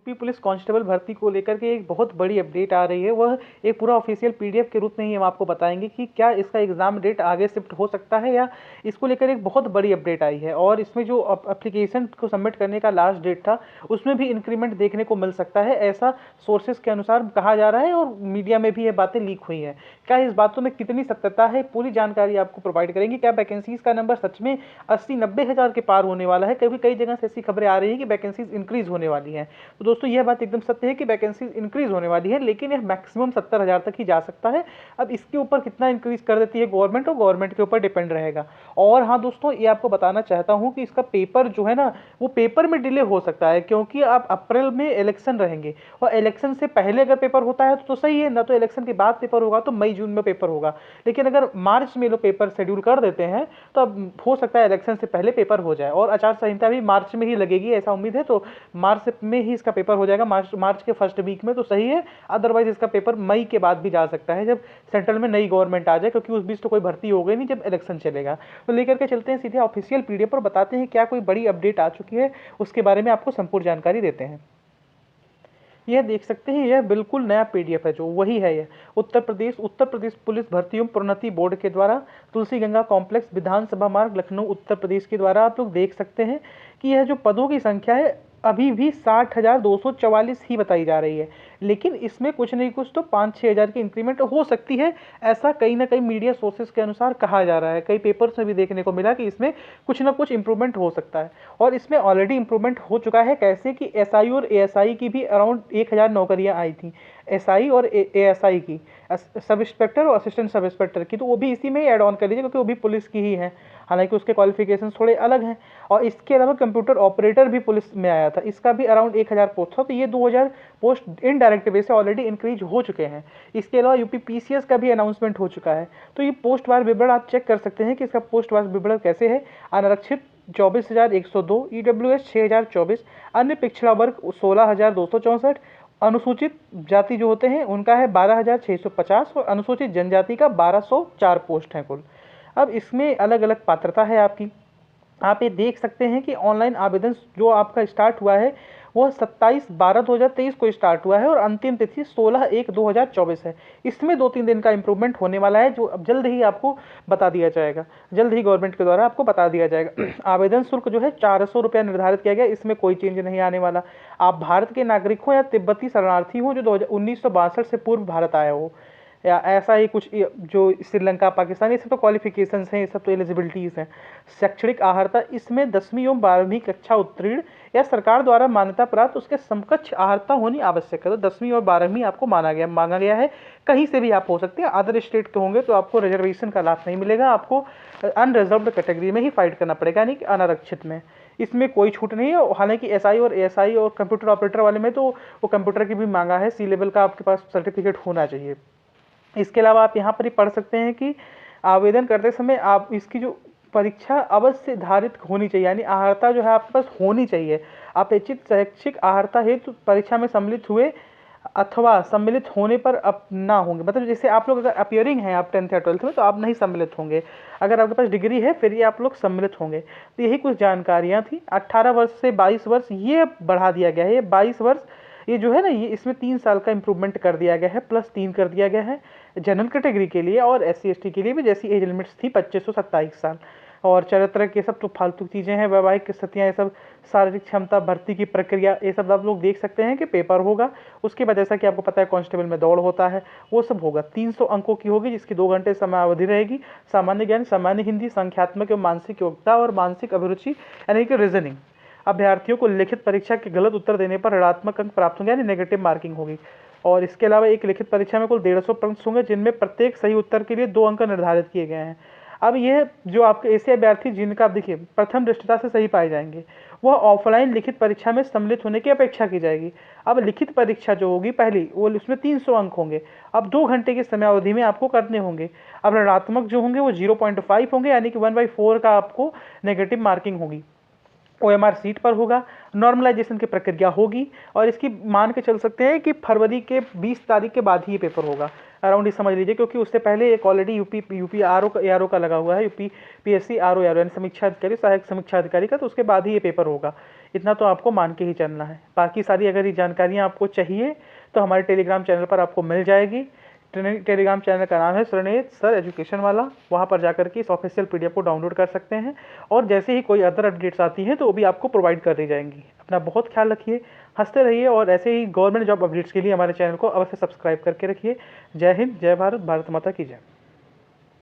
UP police constable भर्ती को लेकर के एक बहुत बड़ी अपडेट आ रही है। वह एक पूरा ऑफिशियल पीडीएफ के रूप में ही हम आपको बताएंगे कि क्या इसका एग्जाम डेट आगे शिफ्ट हो सकता है या इसको लेकर एक बहुत बड़ी अपडेट आई है। और इसमें जो एप्लीकेशन को सबमिट करने का लास्ट डेट था उसमें भी इंक्रीमेंट देखने को मिल सकता है, ऐसा सोर्सेज के अनुसार कहा जा रहा है और मीडिया में भी ये बातें लीक हुई हैं। क्या इस बातों में कितनी सत्यता है, पूरी जानकारी आपको प्रोवाइड करेंगे। क्या वैकेंसीज का नंबर सच में 80-90 हज़ार के पार होने वाला है? कई जगह से ऐसी खबरें आ रही है कि वैकेंसीज इंक्रीज होने वाली हैं। तो दोस्तों यह बात एकदम सत्य है कि वैकेंसीज इंक्रीज होने वाली है, लेकिन यह मैक्सिमम 70,000 तक ही जा सकता है। अब इसके ऊपर कितना इंक्रीज कर देती है गवर्नमेंट, और गवर्नमेंट के ऊपर डिपेंड रहेगा। और हाँ दोस्तों, ये आपको बताना चाहता हूँ कि इसका पेपर जो है ना, वो पेपर में डिले हो सकता है, क्योंकि आप अप्रैल में इलेक्शन रहेंगे और इलेक्शन से पहले अगर पेपर होता है तो सही है, ना तो इलेक्शन के बाद पेपर होगा तो मई जून में पेपर होगा। लेकिन अगर मार्च में लोग पेपर शेड्यूल कर देते हैं तो अब हो सकता है इलेक्शन से पहले पेपर हो जाए। और आचार संहिता भी मार्च में ही लगेगी ऐसा उम्मीद है, तो मार्च में ही इसका पेपर हो जाएगा, मार्च के फर्स्ट वीक में, तो सही है। अदरवाइज इसका पेपर मई के बाद भी जा सकता है, जब सेंट्रल में नई गवर्नमेंट आ जाए, क्योंकि उस बीच तो कोई भर्ती हो गई नहीं जब इलेक्शन चलेगा। तो लेकर के चलते हैं सीधे ऑफिशियल पीडीएफ पर, बताते हैं क्या कोई बड़ी अपडेट आ चुकी है, उसके बारे में आपको संपूर्ण जानकारी देते हैं। यह देख सकते हैं, यह बिल्कुल नया पीडीएफ है, जो वही है। यह उत्तर प्रदेश पुलिस भर्ती एवं प्रोन्नति बोर्ड के द्वारा तुलसी गंगा कॉम्प्लेक्स विधानसभा मार्ग लखनऊ उत्तर प्रदेश के द्वारा आप लोग देख सकते हैं कि यह जो पदों की संख्या है अभी भी 60,244 ही बताई जा रही है, लेकिन इसमें कुछ नहीं कुछ तो 5-6 हज़ार की इंक्रीमेंट हो सकती है, ऐसा कहीं ना कहीं मीडिया सोर्सेज के अनुसार कहा जा रहा है। कई पेपर्स में भी देखने को मिला कि इसमें कुछ ना कुछ इंप्रूवमेंट हो सकता है, और इसमें ऑलरेडी इंप्रूवमेंट हो चुका है। कैसे कि एसआई और एएसआई की भी अराउंड 1,000 नौकरियां आई थी, एसआई और एएसआई की, सब इंस्पेक्टर और असिस्टेंट सब इंस्पेक्टर की, तो वो भी इसी में ही ऐड ऑन कर लीजिए, क्योंकि वो भी पुलिस की ही है, हालांकि उसके क्वालिफिकेशन थोड़े अलग हैं। और इसके अलावा कंप्यूटर ऑपरेटर भी पुलिस में आया था, इसका भी अराउंड 1,000 पोस्ट था, तो ये 2,000 पोस्ट इनडायरेक्ट वे से ऑलरेडी इंक्रीज हो चुके हैं। इसके अलावा यूपी पीसीएस का भी अनाउंसमेंट हो चुका है। तो ये पोस्ट वार विवरण आप चेक कर सकते हैं कि इसका पोस्ट वार विवरण कैसे है। अनारक्षित 24,102, ईडब्ल्यूएस 6,024, अन्य पिछड़ा वर्ग 16,264, अनुसूचित जाति जो होते हैं उनका है 12,650, और अनुसूचित जनजाति का 1,204 पोस्ट हैं कुल। अब इसमें अलग अलग पात्रता है आपकी। आप ये देख सकते हैं कि ऑनलाइन आवेदन जो आपका स्टार्ट हुआ है वह 27/12/2023 को स्टार्ट हुआ है, और अंतिम तिथि 16/1/2024 है। इसमें 2-3 दिन का इंप्रूवमेंट होने वाला है, जो अब जल्द ही आपको बता दिया जाएगा, जल्द ही गवर्नमेंट के द्वारा आपको बता दिया जाएगा। आवेदन शुल्क जो है 400 रुपया निर्धारित किया गया, इसमें कोई चेंज नहीं आने वाला। आप भारत के नागरिक हो या तिब्बती शरणार्थी हो जो 1962 से पूर्व भारत आया हो, या ऐसा ही कुछ जो श्रीलंका पाकिस्तान, ये सब तो क्वालिफिकेशंस हैं, ये सब तो एलिजिबिलिटीज़ हैं। शैक्षणिक अर्हता, इसमें 10वीं एवं 12वीं कक्षा उत्तीर्ण या सरकार द्वारा मान्यता प्राप्त उसके समकक्ष अर्हता होनी आवश्यक है। तो 10वीं और 12वीं आपको मांगा गया है। कहीं से भी आप हो सकते हैं, अदर स्टेट के होंगे तो आपको रिजर्वेशन का लाभ नहीं मिलेगा, आपको अनरिजर्व्ड कैटेगरी में ही फाइट करना पड़ेगा, यानी कि अनारक्षित में। इसमें कोई छूट नहीं है। हालांकि एसआई और एएसआई और कंप्यूटर ऑपरेटर वाले में तो वो कंप्यूटर की भी मांगा है, सी लेवल का आपके पास सर्टिफिकेट होना चाहिए। इसके अलावा आप यहाँ पर ही पढ़ सकते हैं कि आवेदन करते समय आप इसकी जो परीक्षा अवश्य धारित होनी चाहिए, यानी अर्हता जो है आपके पास होनी चाहिए। अपेक्षित शैक्षिक अर्हता हेतु परीक्षा में सम्मिलित हुए अथवा सम्मिलित होने पर अब ना होंगे, मतलब जैसे आप लोग अगर अपियरिंग हैं आप 10th या 12th में, तो आप नहीं सम्मिलित होंगे। अगर आपके पास डिग्री है फिर ये आप लोग सम्मिलित होंगे। तो यही कुछ जानकारियाँ थी। 18 वर्ष से 22 वर्ष ये बढ़ा दिया गया है, ये 22 वर्ष ये जो है ना, ये इसमें 3 साल का इंप्रूवमेंट कर दिया गया है, +3 कर दिया गया है जनरल कैटेगरी के लिए, और SC ST के लिए भी जैसी एज लिमिट्स थी 25 से 27 साल। और चरित्र के सब तो फालतू चीज़ें हैं, वैवाहिक स्थितियाँ, ये सब शारीरिक क्षमता, भर्ती की प्रक्रिया, ये सब आप लोग देख सकते हैं कि पेपर होगा। उसके बाद जैसा कि आपको पता है कांस्टेबल में दौड़ होता है, वो सब होगा। 300 अंकों की होगी, जिसकी 2 घंटे समय अवधि रहेगी। सामान्य ज्ञान, सामान्य हिंदी, संख्यात्मक एवं मानसिक योग्यता और मानसिक अभिरुचि यानी कि रीजनिंग। अभ्यर्थियों को लिखित परीक्षा के गलत उत्तर देने पर ऋणात्मक अंक प्राप्त होंगे, यानी नेगेटिव मार्किंग होगी। और इसके अलावा एक लिखित परीक्षा में कुल 150 प्रश्न होंगे, जिनमें प्रत्येक सही उत्तर के लिए 2 अंक निर्धारित किए गए हैं। अब यह जो आपके ऐसे अभ्यर्थी जिनका आप देखिए प्रथम दृष्टता से सही पाए जाएंगे, वह ऑफलाइन लिखित परीक्षा में सम्मिलित होने की अपेक्षा की जाएगी। अब लिखित परीक्षा जो होगी पहली, वो उसमें 300 अंक होंगे। अब 2 घंटे की समय अवधि में आपको करने होंगे। अब ऋणात्मक जो होंगे वो 0.5 होंगे, यानी कि 1/4 का आपको नेगेटिव मार्किंग होगी। OMR सीट पर होगा, नॉर्मलाइजेशन की प्रक्रिया होगी, और इसकी मान के चल सकते हैं कि फरवरी के 20 तारीख के बाद ही ये पेपर होगा, अराउंड ही समझ लीजिए, क्योंकि उससे पहले एक ऑलरेडी यूपी आरओ का लगा हुआ है, यूपी PSC RO यानी समीक्षा अधिकारी, सहायक समीक्षा अधिकारी का, तो उसके बाद ही ये पेपर होगा। इतना तो आपको मान के ही चलना है। बाकी सारी अगर ये जानकारियाँ आपको चाहिए तो हमारे टेलीग्राम चैनल पर आपको मिल जाएगी। टेलीग्राम चैनल का नाम है श्रणेज सर एजुकेशन वाला। वहाँ पर जाकर के इस ऑफिशियल PDF को डाउनलोड कर सकते हैं और जैसे ही कोई अदर अपडेट्स आती हैं तो वो भी आपको प्रोवाइड कर दी जाएंगी। अपना बहुत ख्याल रखिए, हंसते रहिए और ऐसे ही गवर्नमेंट जॉब अपडेट्स के लिए हमारे चैनल को अवश्य सब्सक्राइब करके रखिए। जय हिंद, जय भारत, भारत माता की जय।